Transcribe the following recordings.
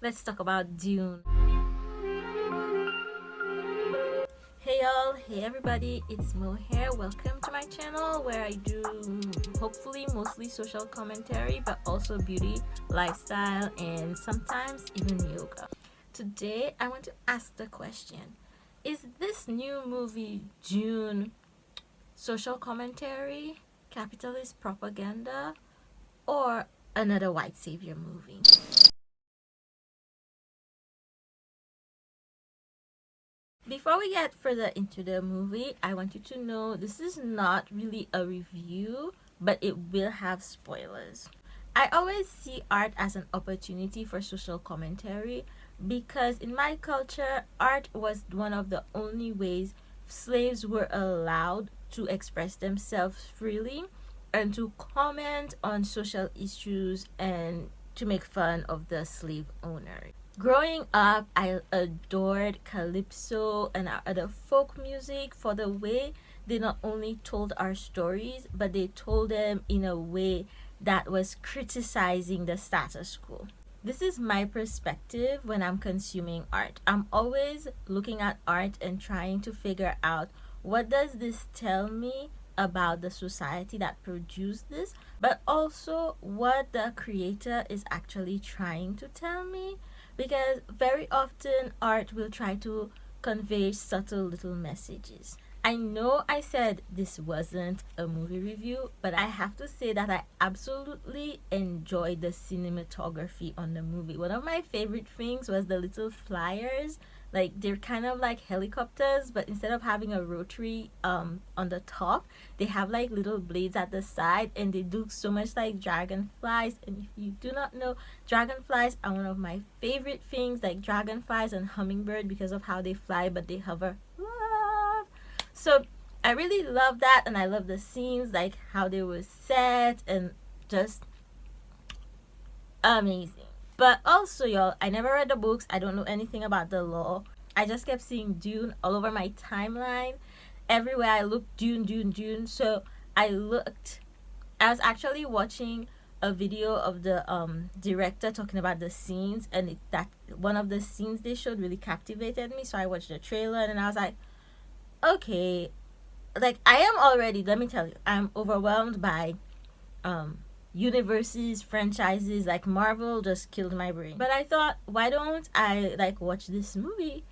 Let's talk about Dune. Hey y'all, hey everybody, it's Mo here. Welcome to my channel where I do hopefully mostly social commentary, but also beauty, lifestyle, and sometimes even yoga. Today I want to ask the question, is this new movie Dune social commentary, capitalist propaganda, or another white savior movie? Before we get further into the movie, I want you to know this is not really a review, but it will have spoilers. I always see art as an opportunity for social commentary because in my culture, art was one of the only ways slaves were allowed to express themselves freely and to comment on social issues and to make fun of the slave owner. Growing up, I adored calypso and other folk music for the way they not only told our stories, but they told them in a way that was criticizing the status quo. This is my perspective when I'm consuming art. I'm always looking at art and trying to figure out, what does this tell me about the society that produced this, but also what the creator is actually trying to tell me, because very often art will try to convey subtle little messages. I know I said this wasn't a movie review, but I have to say that I absolutely enjoyed the cinematography on the movie. One of my favorite things was the little flyers. Like, they're kind of like helicopters, but instead of having a rotary on the top, they have like little blades at the side, and they look so much like dragonflies. And if you do not know, dragonflies are one of my favorite things, like dragonflies and hummingbird, because of how they fly but they hover. So I really love that, and I love the scenes, like how they were set, and just amazing. But also, y'all, I never read the books. I don't know anything about the law. I just kept seeing Dune all over my timeline. Everywhere I looked, Dune, Dune, Dune. So I was actually watching a video of the director talking about the scenes, and that one of the scenes they showed really captivated me. So I watched the trailer, and I was like, okay, like I am already, let me tell you, I'm overwhelmed by universes, franchises. Like Marvel just killed my brain. But I thought, why don't I like watch this movie?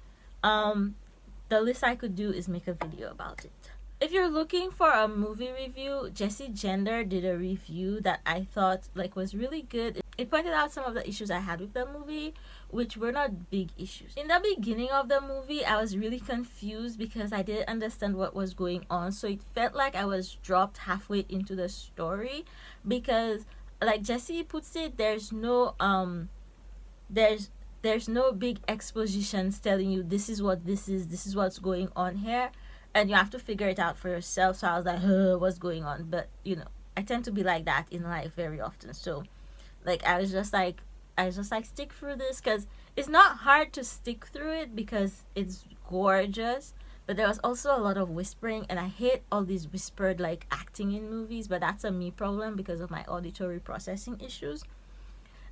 The least I could do is make a video about it. If you're looking for a movie review, Jessie Gender did a review that I thought like was really good. It pointed out some of the issues I had with the movie, which were not big issues. In the beginning of the movie, I was really confused because I didn't understand what was going on. So it felt like I was dropped halfway into the story because, like Jessie puts it, there's no big expositions telling you this is what this is what's going on here, and you have to figure it out for yourself. So I was like, what's going on? But you know, I tend to be like that in life very often. So like I was just like stick through this, because it's not hard to stick through it because it's gorgeous, but there was also a lot of whispering, and I hate all these whispered like acting in movies, but that's a me problem because of my auditory processing issues.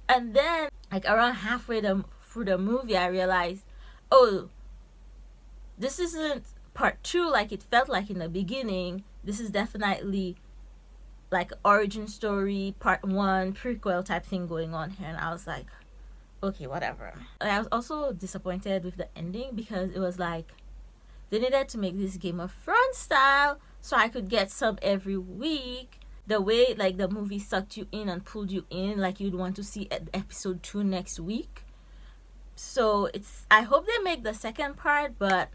And then like around halfway through the movie, I realized, oh, this isn't part 2 like it felt like in the beginning. This is definitely like origin story, part 1, prequel type thing going on here. And I was like, okay, whatever. And I was also disappointed with the ending because it was like they needed to make this Game of Thrones style so I could get sub every week. The way like the movie sucked you in and pulled you in, like you'd want to see episode 2 next week. So I hope they make the second part, but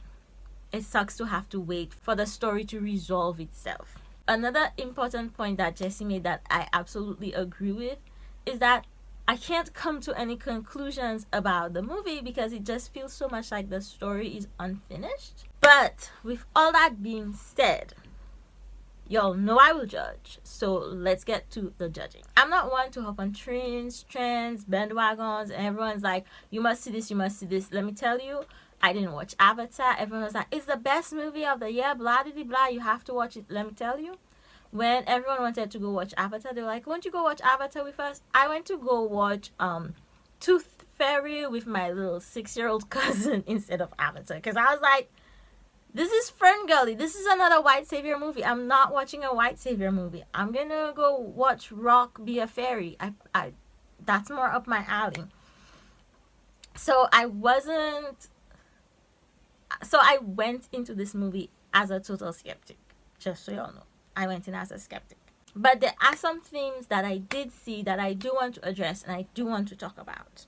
it sucks to have to wait for the story to resolve itself. Another important point that Jessie made that I absolutely agree with is that I can't come to any conclusions about the movie because it just feels so much like the story is unfinished. But with all that being said, y'all know I will judge, so let's get to the judging. I'm not one to hop on trends, bandwagons, and everyone's like, you must see this, you must see this. Let me tell you, I didn't watch Avatar. Everyone was like, it's the best movie of the year, blah, blah, blah, you have to watch it. Let me tell you, when everyone wanted to go watch Avatar, they were like, won't you go watch Avatar with us? I went to go watch Tooth Fairy with my little 6-year-old cousin instead of Avatar, because I was like, this is Ferngully. This is another white savior movie. I'm not watching a white savior movie. I'm gonna go watch Rock be a fairy. I that's more up my alley. So I went into this movie as a total skeptic. Just so y'all know, I went in as a skeptic. But there are some themes that I did see that I do want to address and I do want to talk about.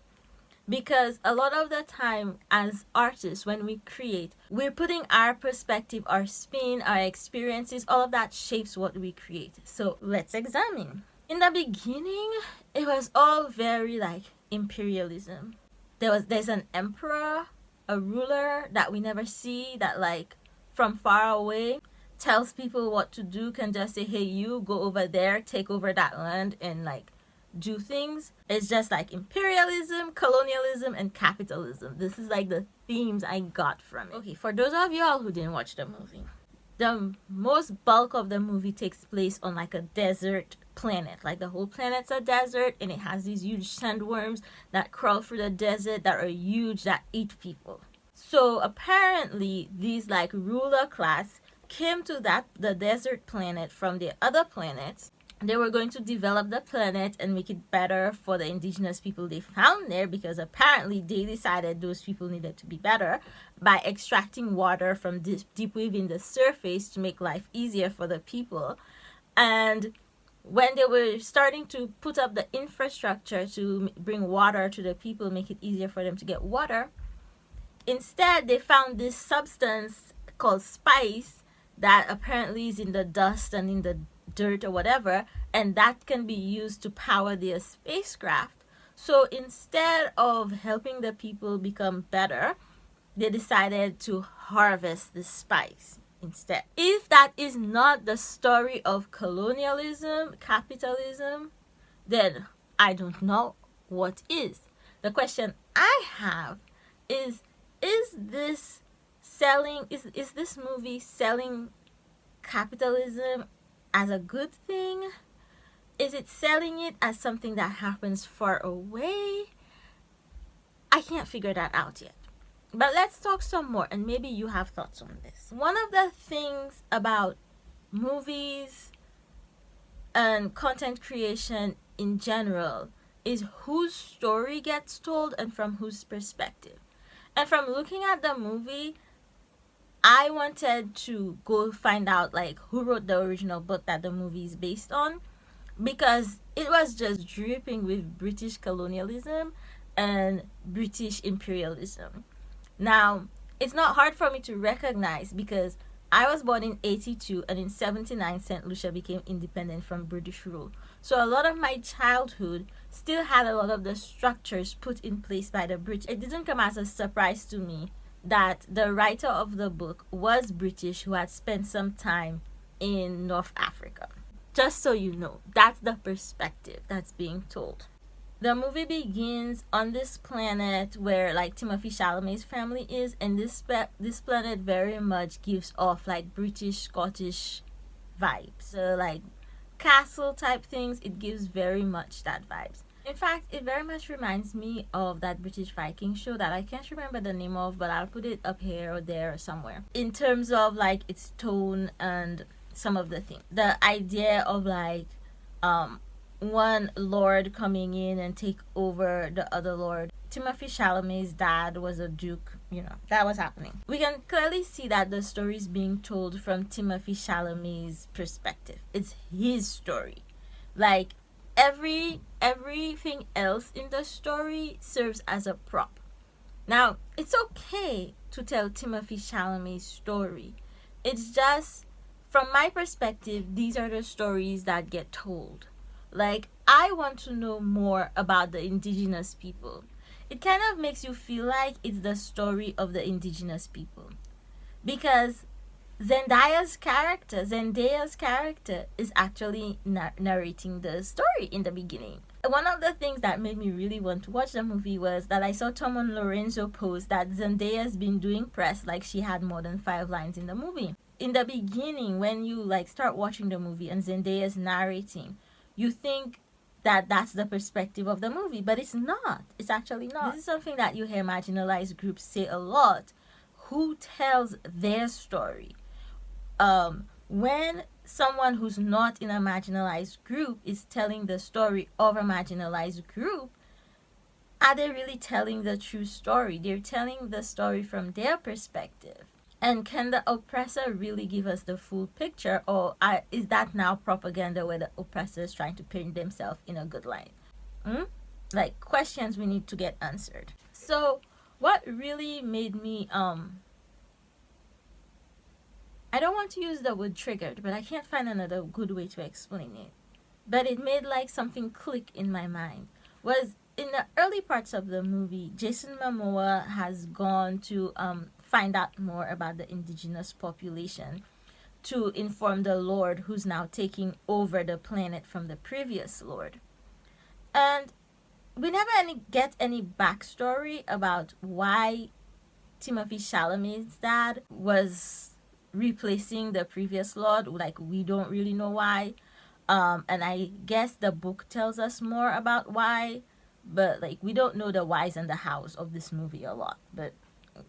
Because a lot of the time as artists, when we create, we're putting our perspective, our spin, our experiences, all of that shapes what we create. So let's examine. In the beginning, it was all very like imperialism. There's an emperor, a ruler that we never see, that like from far away tells people what to do, can just say, hey, you go over there, take over that land, and like do things. It's just like imperialism, colonialism, and capitalism. This is like the themes I got from it. Okay, for those of y'all who didn't watch the movie, the most bulk of the movie takes place on like a desert planet. Like the whole planet's a desert, and it has these huge sandworms that crawl through the desert that are huge, that eat people. So apparently these like ruler class came to the desert planet from the other planets. They were going to develop the planet and make it better for the indigenous people they found there, because apparently they decided those people needed to be better by extracting water from deep within the surface to make life easier for the people. And when they were starting to put up the infrastructure to bring water to the people, make it easier for them to get water, instead they found this substance called spice that apparently is in the dust and in the dirt or whatever, and that can be used to power their spacecraft. So instead of helping the people become better, they decided to harvest the spice instead. If that is not the story of colonialism, capitalism, then I don't know what is. The question I have is this movie selling capitalism as a good thing? Is it selling it as something that happens far away? I can't figure that out yet. But let's talk some more, and maybe you have thoughts on this. One of the things about movies and content creation in general is whose story gets told and from whose perspective. And from looking at the movie, I wanted to go find out like who wrote the original book that the movie is based on, because it was just dripping with British colonialism and British imperialism. Now, it's not hard for me to recognize, because I was born in 82 and in 79 St. Lucia became independent from British rule. So a lot of my childhood still had a lot of the structures put in place by the British. It didn't come as a surprise to me that the writer of the book was British, who had spent some time in North Africa. Just so you know, that's the perspective that's being told. The movie begins on this planet where like Timothée Chalamet's family is, and this planet very much gives off like British, Scottish vibes. So like castle type things, it gives very much that vibes. In fact, it very much reminds me of that British Viking show that I can't remember the name of, but I'll put it up here or there or somewhere. In terms of like its tone and some of the things. The idea of like one lord coming in and take over the other lord. Timothée Chalamet's dad was a duke, that was happening. We can clearly see that the story is being told from Timothée Chalamet's perspective. It's his story. Like everything else in the story serves as a prop. Now, it's okay to tell Timothée Chalamet's story. It's just, from my perspective, these are the stories that get told. Like, I want to know more about the indigenous people. It kind of makes you feel like it's the story of the indigenous people. Because Zendaya's character is actually narrating the story in the beginning. One of the things that made me really want to watch the movie was that I saw Tom and Lorenzo post that Zendaya's been doing press like she had more than 5 lines in the movie. In the beginning, when you like start watching the movie and Zendaya's narrating, you think that that's the perspective of the movie, but it's not. It's actually not. This is something that you hear marginalized groups say a lot. Who tells their story? When someone who's not in a marginalized group is telling the story of a marginalized group, are they really telling the true story? They're telling the story from their perspective. And can the oppressor really give us the full picture, or is that now propaganda where the oppressor is trying to paint themselves in a good light? Like, questions we need to get answered. So what really made me I don't want to use the word triggered, but I can't find another good way to explain it, but it made like something click in my mind, was in the early parts of the movie, Jason Momoa has gone to find out more about the indigenous population to inform the Lord who's now taking over the planet from the previous Lord. And we never get any backstory about why Timothée Chalamet's dad was replacing the previous Lord. Like, we don't really know why. And I guess the book tells us more about why, but like, we don't know the whys and the hows of this movie a lot, but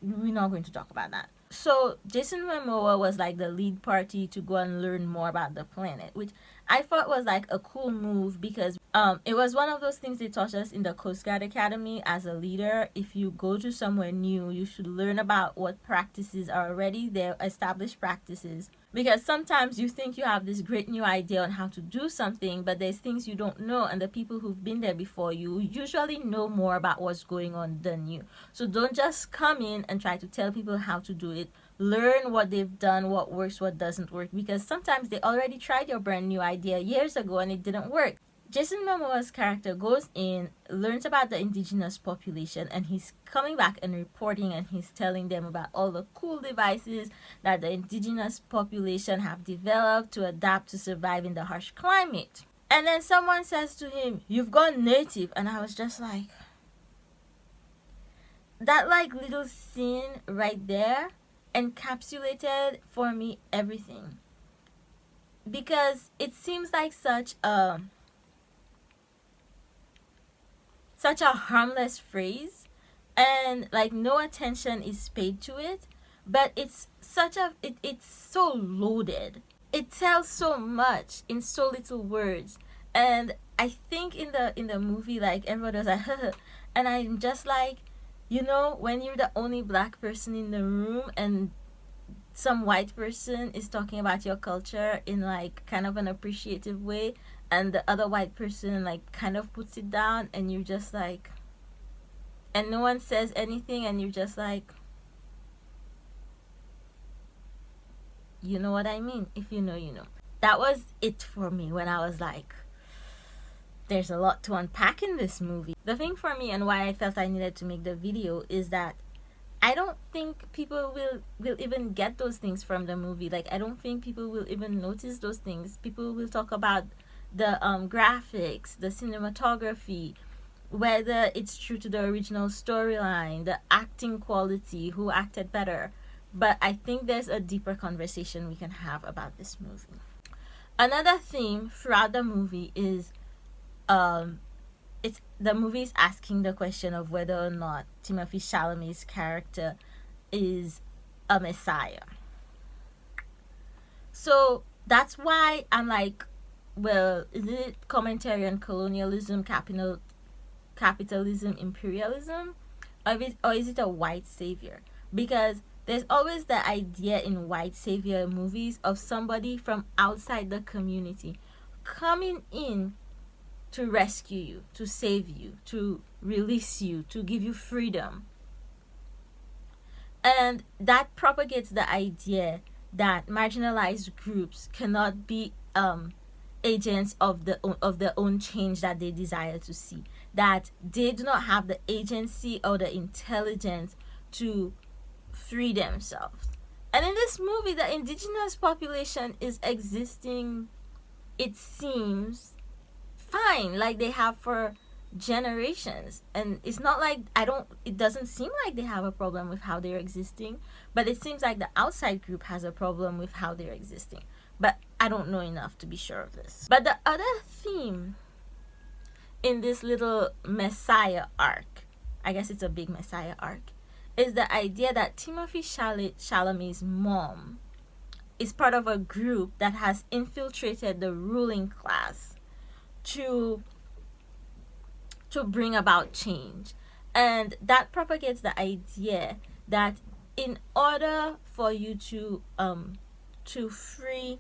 we're not going to talk about that. So Jason Momoa was like the lead party to go and learn more about the planet, which I thought was like a cool move, because it was one of those things they taught us in the Coast Guard Academy. As a leader, if you go to somewhere new, you should learn about what practices are already there, established practices, because sometimes you think you have this great new idea on how to do something, but there's things you don't know, and the people who've been there before you usually know more about what's going on than you. So don't just come in and try to tell people how to do it. Learn what they've done, what works, what doesn't work, because sometimes they already tried your brand new idea years ago and it didn't work. Jason Momoa's character goes in, learns about the indigenous population, and he's coming back and reporting, and he's telling them about all the cool devices that the indigenous population have developed to adapt to survive in the harsh climate. And then someone says to him, "You've gone native." And I was just like, that like little scene right there encapsulated for me everything, because it seems like such a harmless phrase, and like no attention is paid to it, but it's so loaded. It tells so much in so little words. And I think in the movie, like, everyone was like and I'm just like, when you're the only black person in the room and some white person is talking about your culture in like kind of an appreciative way, and the other white person like kind of puts it down, and you're just like, and no one says anything, and you're just like, you know what I mean? If you know, you know. That was it for me when I was like, there's a lot to unpack in this movie. The thing for me, and why I felt I needed to make the video, is that I don't think people will even get those things from the movie. Like, I don't think people will even notice those things. People will talk about the graphics, the cinematography, whether it's true to the original storyline, the acting quality, who acted better. But I think there's a deeper conversation we can have about this movie. Another theme throughout the movie is the movie is asking the question of whether or not Timothée Chalamet's character is a messiah. So that's why I'm like, well, is it commentary on colonialism, capitalism, imperialism, or is it a white savior? Because there's always the idea in white savior movies of somebody from outside the community coming in to rescue you, to save you, to release you, to give you freedom. And that propagates the idea that marginalized groups cannot be agents of their own change that they desire to see, that they do not have the agency or the intelligence to free themselves. And in this movie, the indigenous population is existing, it seems, fine, like they have for generations. And it's not like it doesn't seem like they have a problem with how they're existing, but it seems like the outside group has a problem with how they're existing. But I don't know enough to be sure of this. But the other theme in this little Messiah arc, I guess it's a big Messiah arc, is the idea that Timothée Chalamet's mom is part of a group that has infiltrated the ruling class to bring about change. And that propagates the idea that in order for you to free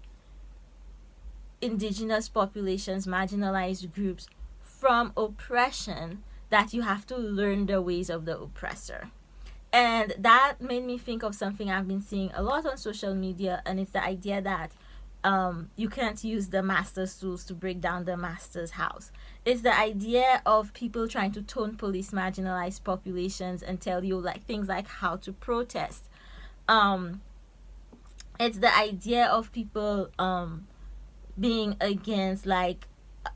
indigenous populations, marginalized groups from oppression, that you have to learn the ways of the oppressor. And that made me think of something I've been seeing a lot on social media, and it's the idea that you can't use the master's tools to break down the master's house. It's the idea of people trying to tone police marginalized populations and tell you like things like how to protest. It's the idea of people being against like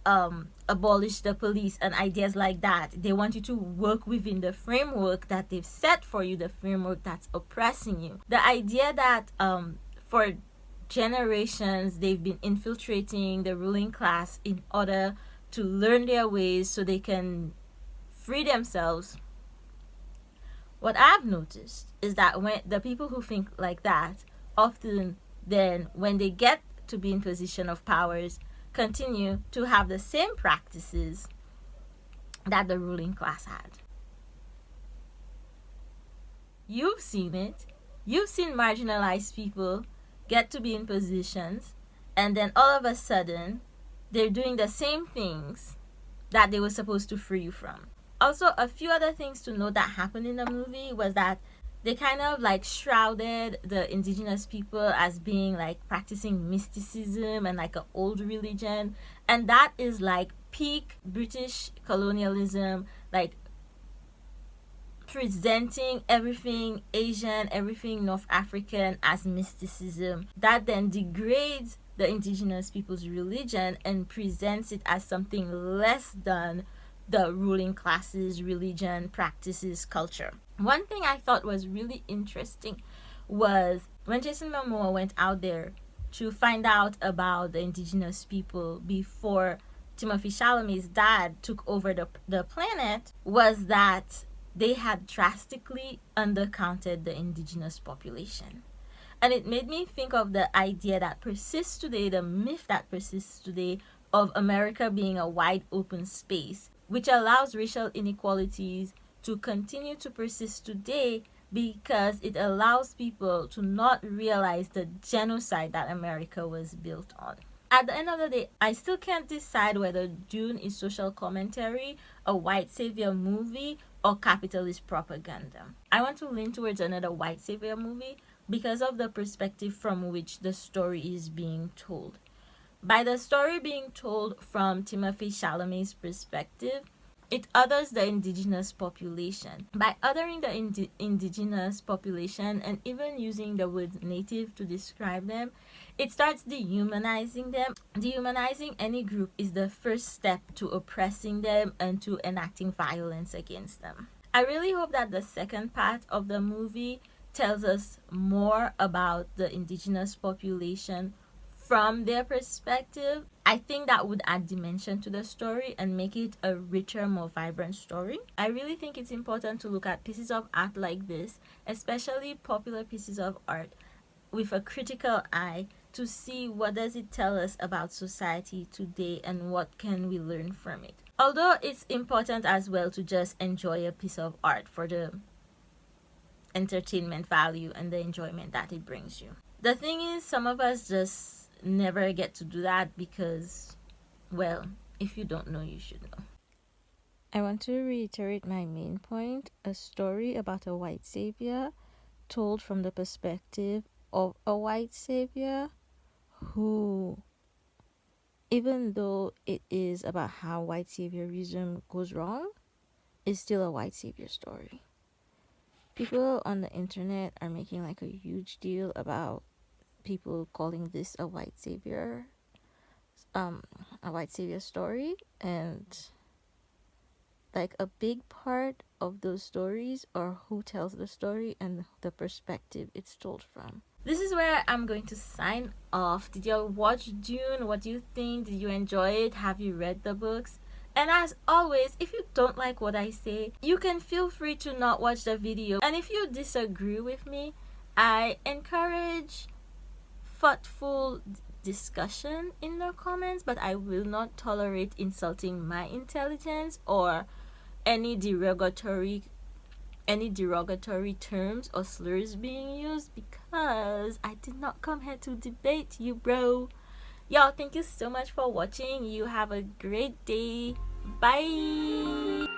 abolish the police and ideas like that. They want you to work within the framework that they've set for you, the framework that's oppressing you. The idea that for generations they've been infiltrating the ruling class in order to learn their ways so they can free themselves. What I've noticed is that when the people who think like that often then when they get to be in position of powers continue to have the same practices that the ruling class had. You've seen it. You've seen marginalized people get to be in positions and then all of a sudden they're doing the same things that they were supposed to free you from. Also, a few other things to note that happened in the movie was that they kind of like shrouded the indigenous people as being like practicing mysticism and like an old religion, and that is like peak British colonialism, like presenting everything Asian, everything North African as mysticism. That then degrades the indigenous people's religion and presents it as something less than the ruling class's religion, practices, culture. One thing I thought was really interesting was when Jason Momoa went out there to find out about the indigenous people before Timothée Chalamet's dad took over the planet, was that they had drastically undercounted the indigenous population. And it made me think of the idea that persists today, the myth that persists today of America being a wide open space, which allows racial inequalities to continue to persist today because it allows people to not realize the genocide that America was built on. At the end of the day, I still can't decide whether Dune is social commentary, a white savior movie, or capitalist propaganda. I want to lean towards another white savior movie because of the perspective from which the story is being told. By the story being told from Timothée Chalamet's perspective, it others the indigenous population. By othering the indigenous population and even using the word native to describe them, it starts dehumanizing them. Dehumanizing any group is the first step to oppressing them and to enacting violence against them. I really hope that the second part of the movie tells us more about the indigenous population from their perspective. I think that would add dimension to the story and make it a richer, more vibrant story. I really think it's important to look at pieces of art like this, especially popular pieces of art, with a critical eye to see what does it tell us about society today and what can we learn from it. Although it's important as well to just enjoy a piece of art for the entertainment value and the enjoyment that it brings you. The thing is, some of us just never get to do that because, well, if you don't know, you should know. I want to reiterate my main point: a story about a white savior told from the perspective of a white savior who, even though it is about how white saviorism goes wrong, is still a white savior story. People on the internet are making like a huge deal about people calling this a white savior story, and like a big part of those stories are who tells the story and the perspective it's told from. This is where I'm going to sign off. Did you watch Dune? What do you think? Did you enjoy it? Have you read the books? And as always, if you don't like what I say, you can feel free to not watch the video. And if you disagree with me, I encourage thoughtful discussion in the comments, but I will not tolerate insulting my intelligence or any derogatory terms or slurs being used, because I did not come here to debate you, bro. Y'all, thank you so much for watching. You have a great day. Bye.